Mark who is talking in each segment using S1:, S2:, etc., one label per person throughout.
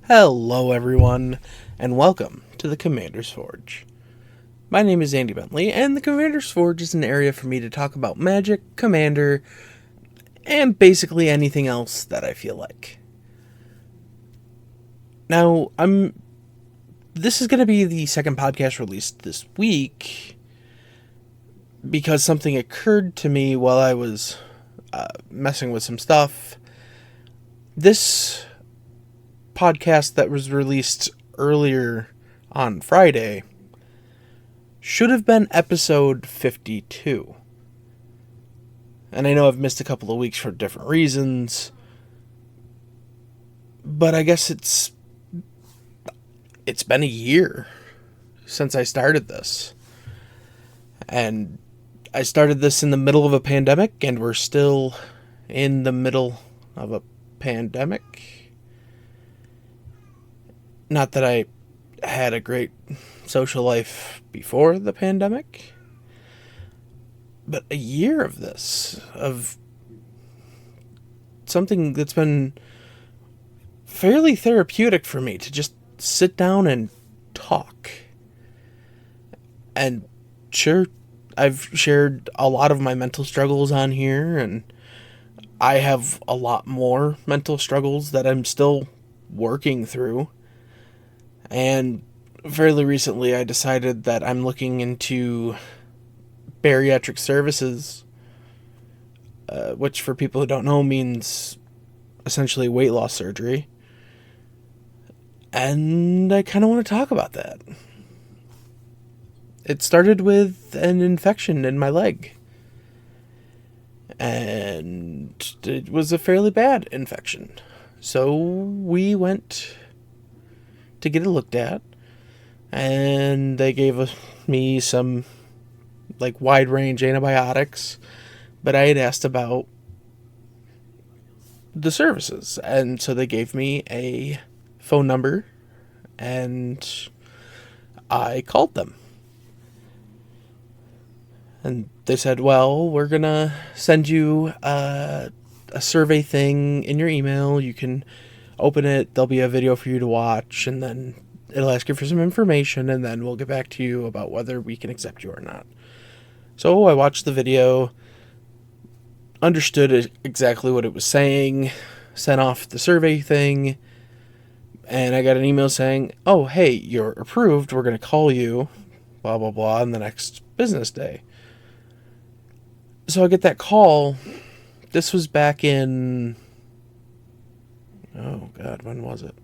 S1: Hello everyone, and welcome to the Commander's Forge. My name is Andy Bentley, and the Commander's Forge is an area for me to talk about magic, Commander, and basically anything else that I feel like. Now, this is going to be the second podcast released this week, because something occurred to me while I was messing with some stuff. This podcast that was released earlier on Friday should have been episode 52. And I know I've missed a couple of weeks for different reasons, but I guess it's been a year since I started this. And I started this in the middle of a pandemic, and we're still in the middle of a pandemic. Not that I had a great social life before the pandemic, but a year of this, of something that's been fairly therapeutic for me to just sit down and talk. And sure, I've shared a lot of my mental struggles on here, and I have a lot more mental struggles that I'm still working through. And fairly recently, I decided that I'm looking into bariatric services, which for people who don't know means essentially weight loss surgery. And I kind of want to talk about that. It started with an infection in my leg. And it was a fairly bad infection. So we went to get it looked at, and they gave me some wide range antibiotics, but I had asked about the services, and so they gave me a phone number, and I called them, and they said, well, we're gonna send you a survey thing in your email. You can open it, there'll be a video for you to watch, and then it'll ask you for some information, and then we'll get back to you about whether we can accept you or not. So I watched the video, understood exactly what it was saying, sent off the survey thing, and I got an email saying, oh, hey, you're approved, we're going to call you, blah, blah, blah, on the next business day. So I get that call. This was back in... oh, God, when was it?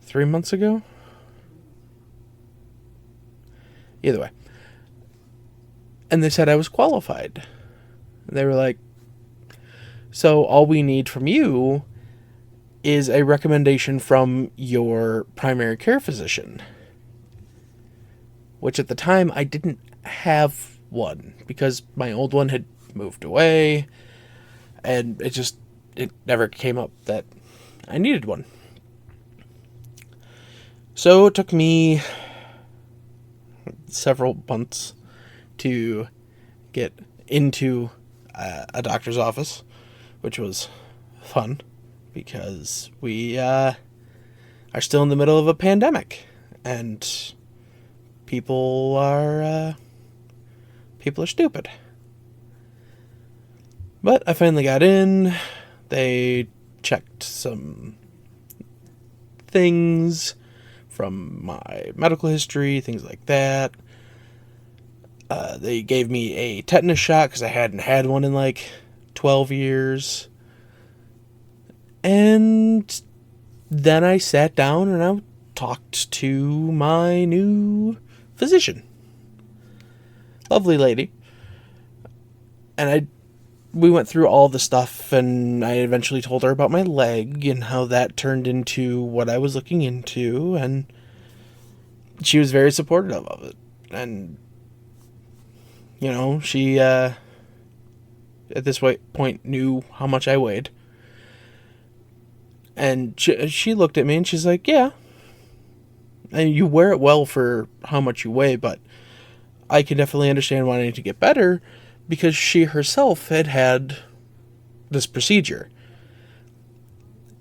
S1: 3 months ago? Either way. And they said I was qualified. They were like, so all we need from you is a recommendation from your primary care physician. Which at the time I didn't have one, because my old one had moved away, and it never came up that I needed one. So it took me several months to get into a doctor's office, which was fun because we are still in the middle of a pandemic, and people are stupid. But I finally got in. They checked some things from my medical history, things like that. They gave me a tetanus shot because I hadn't had one in 12 years. And then I sat down and I talked to my new physician. Lovely lady. And we went through all the stuff, and I eventually told her about my leg and how that turned into what I was looking into, and she was very supportive of it. And, she, at this point, knew how much I weighed. And she looked at me, and she's like, yeah, and you wear it well for how much you weigh, but I can definitely understand wanting to get better, because she herself had this procedure.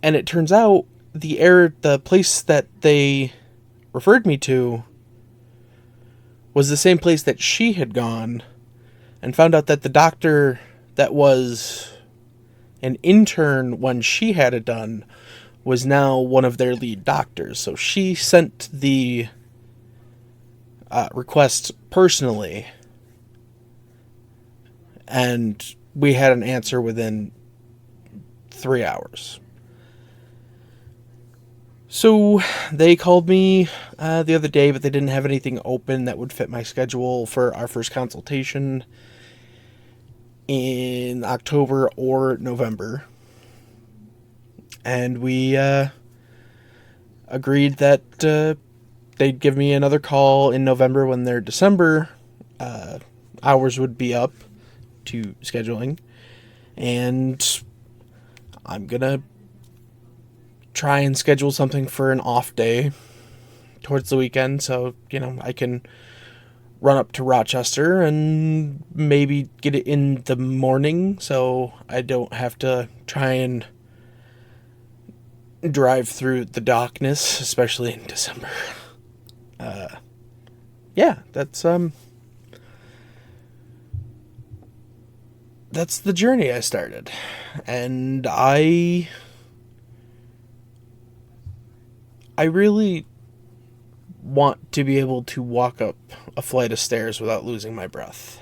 S1: And it turns out the place that they referred me to was the same place that she had gone, and found out that the doctor that was an intern when she had it done was now one of their lead doctors. So she sent the request personally, and we had an answer within 3 hours. So they called me the other day, but they didn't have anything open that would fit my schedule for our first consultation in October or November. And we agreed that they'd give me another call in November when their December hours would be up to scheduling. And I'm going to try and schedule something for an off day towards the weekend, so, I can run up to Rochester and maybe get it in the morning so I don't have to try and drive through the darkness, especially in December. That's the journey I started. And I really want to be able to walk up a flight of stairs without losing my breath.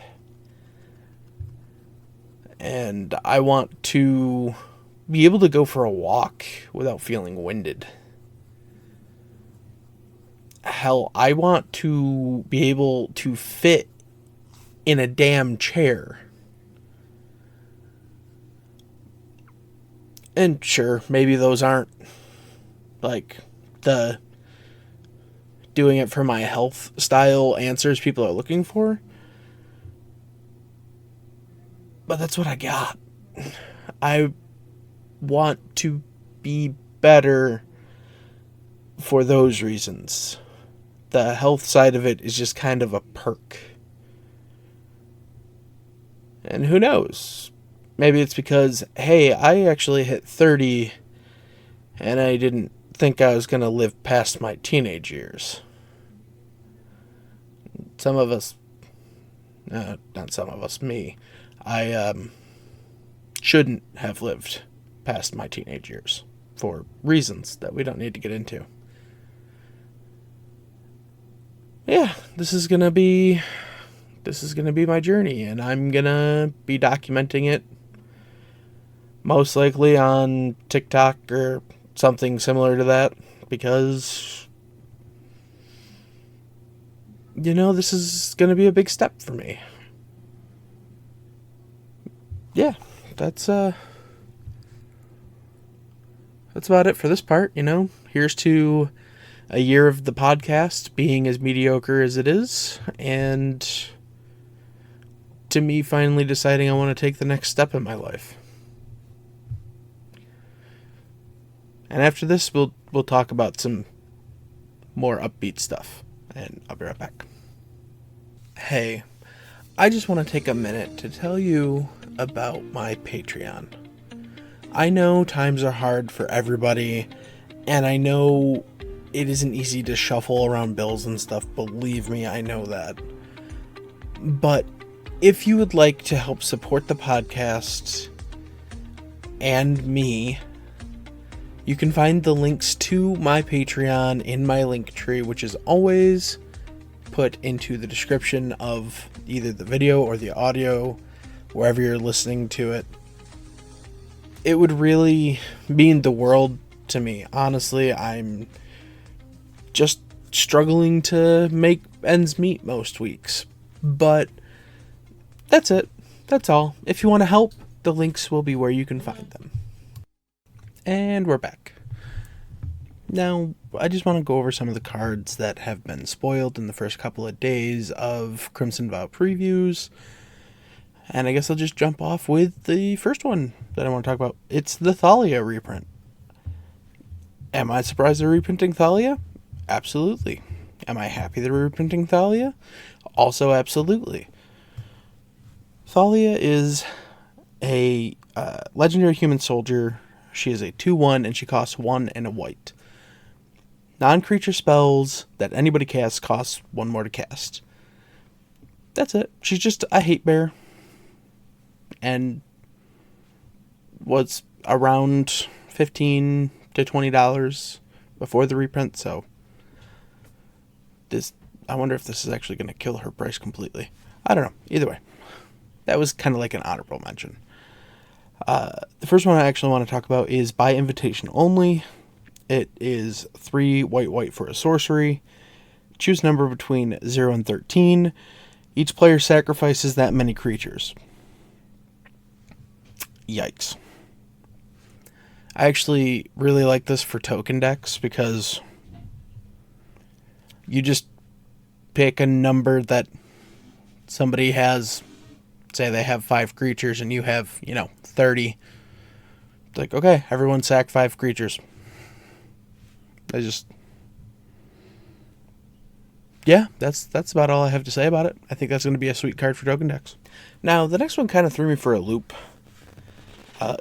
S1: And I want to be able to go for a walk without feeling winded. Hell, I want to be able to fit in a damn chair. And sure, maybe those aren't like the doing it for my health style answers people are looking for. But that's what I got. I want to be better for those reasons. The health side of it is just kind of a perk. And who knows? Maybe it's because, hey, I actually hit 30 and I didn't think I was going to live past my teenage years. Some of us, not some of us, me, I shouldn't have lived past my teenage years for reasons that we don't need to get into. Yeah, this is gonna be my journey, and I'm gonna be documenting it most likely on TikTok or something similar to that, because this is going to be a big step for me. Yeah, that's about it for this part, Here's to a year of the podcast being as mediocre as it is, and to me finally deciding I want to take the next step in my life. And after this, we'll talk about some more upbeat stuff. And I'll be right back. Hey, I just want to take a minute to tell you about my Patreon. I know times are hard for everybody, and I know it isn't easy to shuffle around bills and stuff. Believe me, I know that. But if you would like to help support the podcast and me, you can find the links to my Patreon in my link tree, which is always put into the description of either the video or the audio, wherever you're listening to it. It would really mean the world to me. Honestly, I'm just struggling to make ends meet most weeks. But that's it. That's all. If you want to help, the links will be where you can find them. And we're back. Now, I just want to go over some of the cards that have been spoiled in the first couple of days of Crimson Vow previews. And I guess I'll just jump off with the first one that I want to talk about. It's the Thalia reprint. Am I surprised they're reprinting Thalia? Absolutely. Am I happy they're reprinting Thalia? Also, absolutely. Thalia is a legendary human soldier. She is a 2/1 and she costs 1 and a white. Non-creature spells that anybody casts cost 1 more to cast. That's it. She's just a hate bear. And was around $15 to $20 before the reprint, so I wonder if this is actually going to kill her price completely. I don't know. Either way, that was kind of like an honorable mention. The first one I actually want to talk about is by invitation only. It is 3 white for a sorcery. Choose a number between 0 and 13. Each player sacrifices that many creatures. Yikes. I actually really like this for token decks because you just pick a number that somebody has. Say they have 5 creatures and you have, 30. It's like, okay, everyone sack 5 creatures. Yeah, that's about all I have to say about it. I think that's going to be a sweet card for token decks. Now, the next one kind of threw me for a loop.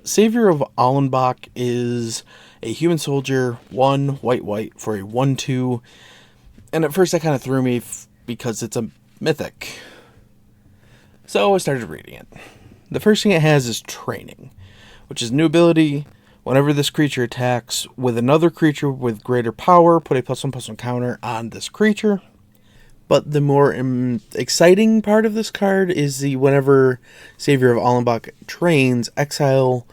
S1: Savior of Allenbach is a human soldier, 1 white for a 1/2. And at first that kind of threw me because it's a mythic. So I started reading it. The first thing it has is training, which is a new ability. Whenever this creature attacks with another creature with greater power, put a +1/+1 counter on this creature. But the more exciting part of this card is whenever Savior of Allenbach trains, exile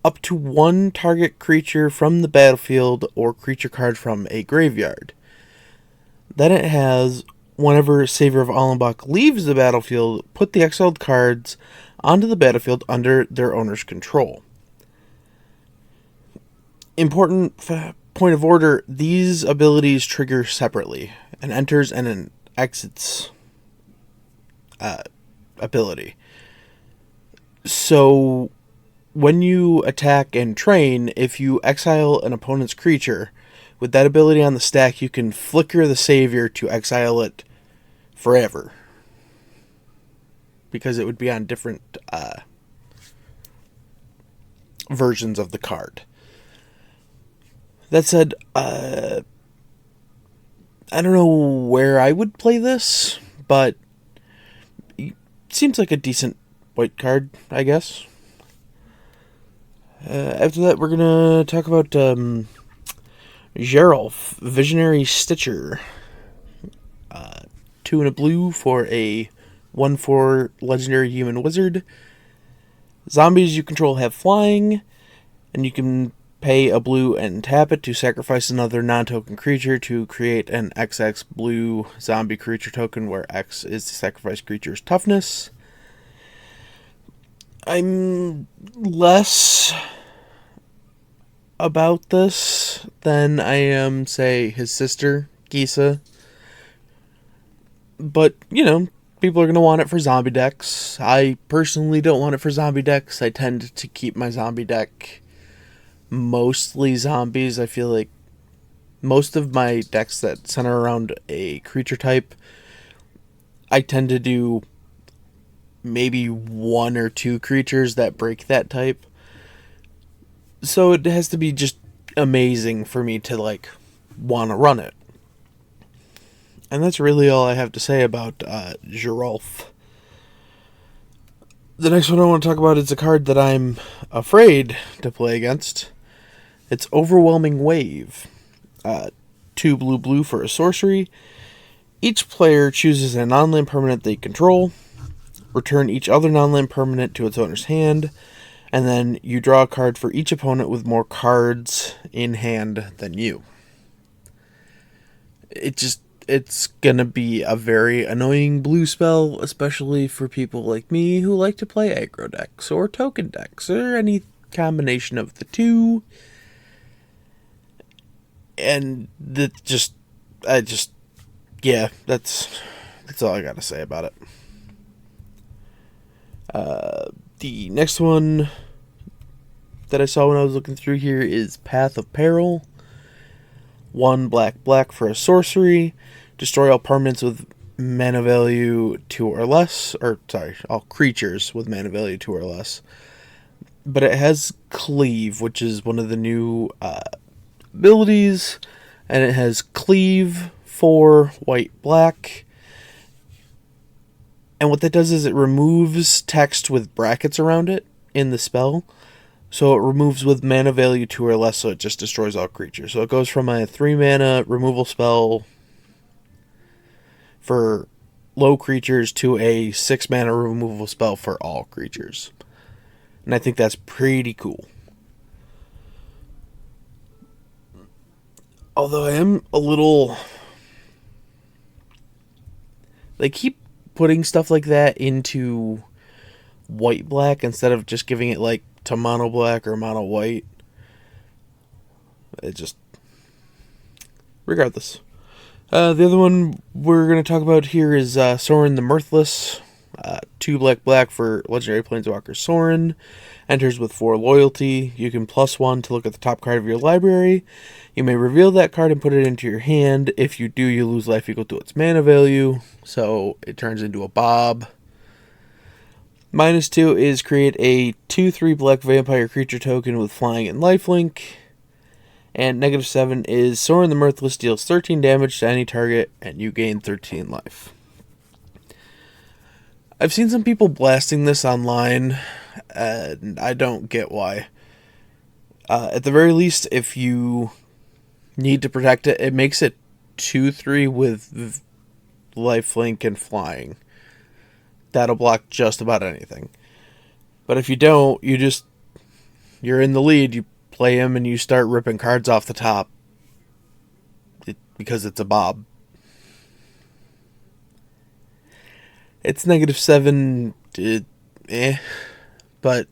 S1: up to 1 target creature from the battlefield or creature card from a graveyard. Then it has, whenever Savior of Allenbach leaves the battlefield, put the exiled cards onto the battlefield under their owner's control. Important point of order, these abilities trigger separately. An enters and an exits ability. So when you attack and train, if you exile an opponent's creature, with that ability on the stack, you can flicker the Savior to exile it forever. Because it would be on different versions of the card. That said, I don't know where I would play this, but it seems like a decent white card, I guess. After that, we're going to talk about Geralt, Visionary Stitcher. 2 and a blue for a 1/4 legendary human wizard. Zombies you control have flying, and you can pay a blue and tap it to sacrifice another non-token creature to create an XX blue zombie creature token where X is the sacrificed creature's toughness. I'm less about this than I am, say, his sister, Gisa. But, people are going to want it for zombie decks. I personally don't want it for zombie decks. I tend to keep my zombie deck mostly zombies. I feel like most of my decks that center around a creature type, I tend to do maybe 1 or 2 creatures that break that type. So it has to be just amazing for me to want to run it. And that's really all I have to say about Geralt. The next one I want to talk about is a card that I'm afraid to play against. It's Overwhelming Wave. 2 blue for a sorcery. Each player chooses a non-land permanent they control. Return each other non-land permanent to its owner's hand. And then you draw a card for each opponent with more cards in hand than you. It's gonna be a very annoying blue spell, especially for people like me who like to play aggro decks or token decks or any combination of the two. And that's all I gotta say about it. The next one that I saw when I was looking through here is Path of Apparel. 1 black for a sorcery. Destroy all permanents with mana value 2 or less. All creatures with mana value 2 or less. but it has Cleave, which is one of the new abilities, and it has Cleave for white-black. And what that does is it removes text with brackets around it in the spell. So it removes with mana value 2 or less, so it just destroys all creatures. So it goes from a 3 mana removal spell for low creatures to a 6 mana removal spell for all creatures. And I think that's pretty cool. Although I am a little... They keep putting stuff like that into white-black instead of just giving it like to mono-black or mono-white. It just... Regardless. The other one we're going to talk about here is Sorin the Mirthless. 2 black for Legendary Planeswalker Sorin. Enters with 4 loyalty. You can +1 to look at the top card of your library. You may reveal that card and put it into your hand. If you do, you lose life equal to its mana value. So it turns into a Bob. -2 is create a 2/3 black vampire creature token with flying and lifelink. And -7 is Sorin the Mirthless deals 13 damage to any target and you gain 13 life. I've seen some people blasting this online, and I don't get why. At the very least, if you need to protect it, it makes it 2/3 with lifelink and flying. That'll block just about anything. But if you don't, you're in the lead, you play him and you start ripping cards off the top. Because it's a Bob. It's -7, but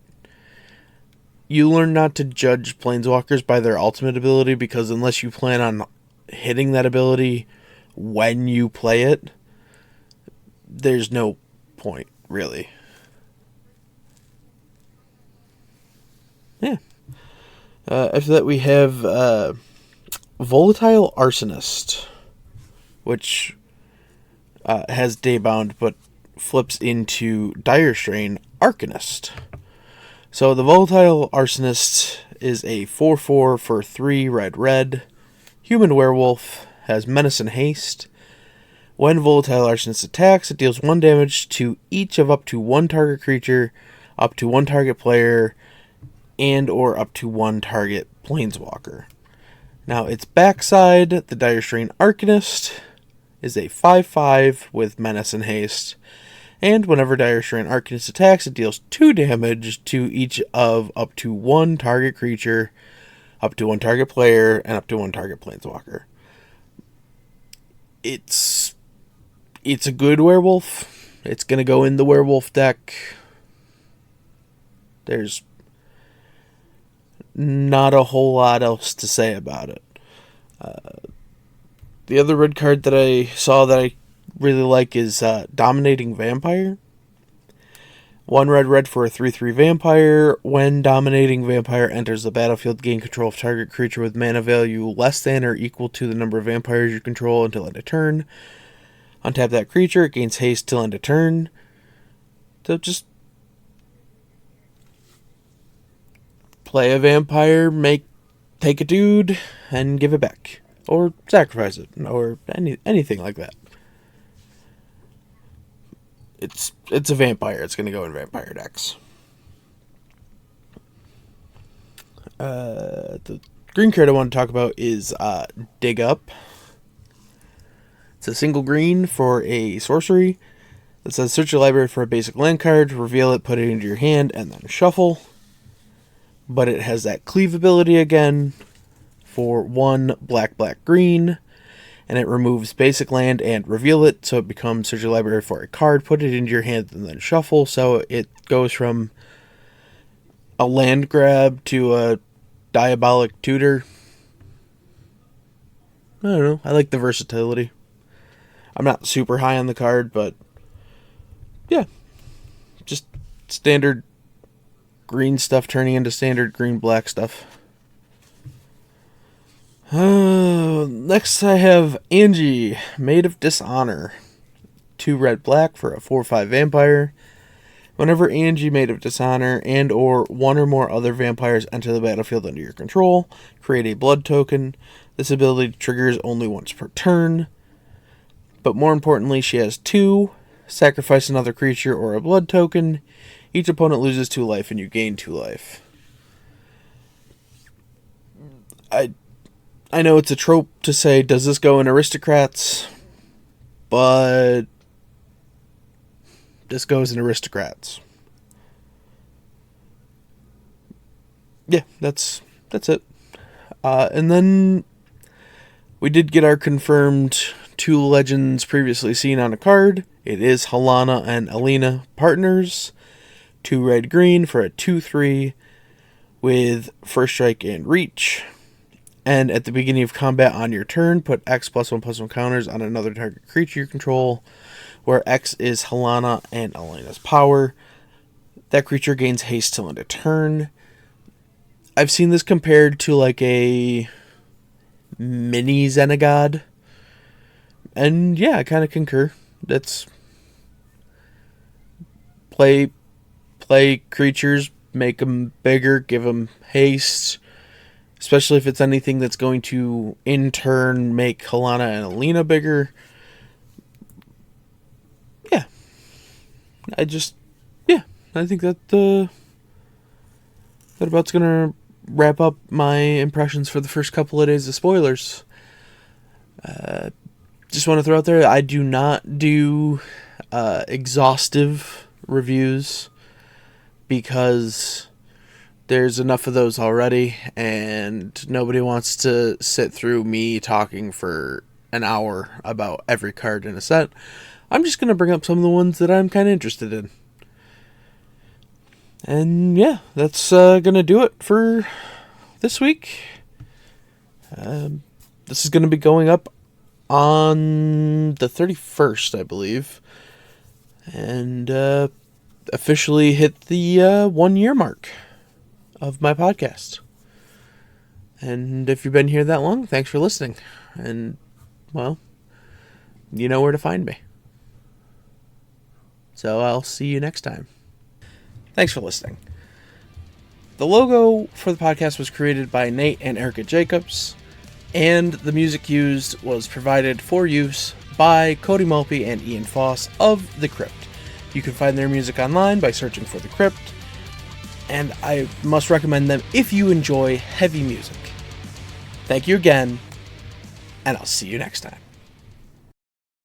S1: you learn not to judge Planeswalkers by their ultimate ability, because unless you plan on hitting that ability when you play it, there's no point, really. Yeah. After that we have Volatile Arsonist, which has Daybound, but flips into Dire Strain Arcanist. So the Volatile Arsonist is a 4/4 for 3 red. Human werewolf, has Menace and Haste. When Volatile Arsonist attacks, it deals 1 damage to each of up to 1 target creature, up to 1 target player, and or up to 1 target planeswalker. Now its backside, the Dire Strain Arcanist, is a 5/5 with Menace and Haste. And whenever Dire Strain Arcanist attacks, it deals 2 damage to each of up to 1 target creature, up to 1 target player, and up to 1 target planeswalker. It's a good werewolf. It's going to go in the werewolf deck. There's not a whole lot else to say about it. The other red card that I saw that I really like is Dominating Vampire. 1 red for a 3/3 vampire. When Dominating Vampire enters the battlefield, gain control of target creature with mana value less than or equal to the number of vampires you control until end of turn. Untap that creature, it gains haste till end of turn. So just play a vampire, take a dude, and give it back. Or sacrifice it, or anything like that. It's a vampire. It's going to go in vampire decks. The green card I want to talk about is Dig Up. It's a single green for a sorcery. It says search your library for a basic land card, reveal it, put it into your hand, and then shuffle. But it has that cleave ability again for 1 black green. And it removes basic land and reveal it, so it becomes search your library for a card, put it into your hand, and then shuffle. So it goes from a land grab to a diabolic tutor. I don't know. I like the versatility. I'm not super high on the card, but yeah. Just standard green stuff turning into standard green-black stuff. Next I have Angie, Maid of Dishonor. 2 red for a 4/5 vampire. Whenever Angie, Maid of Dishonor, and or one or more other vampires enter the battlefield under your control, create a blood token. This ability triggers only once per turn. But more importantly, she has 2. Sacrifice another creature or a blood token. Each opponent loses 2 life and you gain 2 life. I know it's a trope to say, does this go in Aristocrats? But this goes in Aristocrats. Yeah, that's it. And then we did get our confirmed 2 legends previously seen on a card. It is Halana and Elena partners. 2 red-green for a 2/3 with first strike and reach. And at the beginning of combat on your turn, put X +1/+1 counters on another target creature you control, where X is Halana and Elena's power. That creature gains haste till end of turn. I've seen this compared to like a mini Xenagod. And yeah, I kind of concur. That's play creatures, make them bigger, give them haste. Especially if it's anything that's going to, in turn, make Halana and Elena bigger. Yeah. I think that about's going to wrap up my impressions for the first couple of days of spoilers. Just want to throw out there, I do not do exhaustive reviews because there's enough of those already, and nobody wants to sit through me talking for an hour about every card in a set. I'm just going to bring up some of the ones that I'm kind of interested in. And yeah, that's going to do it for this week. This is going to be going up on the 31st, I believe. And officially hit the 1 year mark of my podcast. And if you've been here that long, thanks for listening. And, well, you know where to find me. So I'll see you next time. Thanks for listening. The logo for the podcast was created by Nate and Erica Jacobs, and the music used was provided for use by Cody Mulpey and Ian Foss of The Crypt. You can find their music online by searching for The Crypt, and I must recommend them if you enjoy heavy music. Thank you again, and I'll see you next time.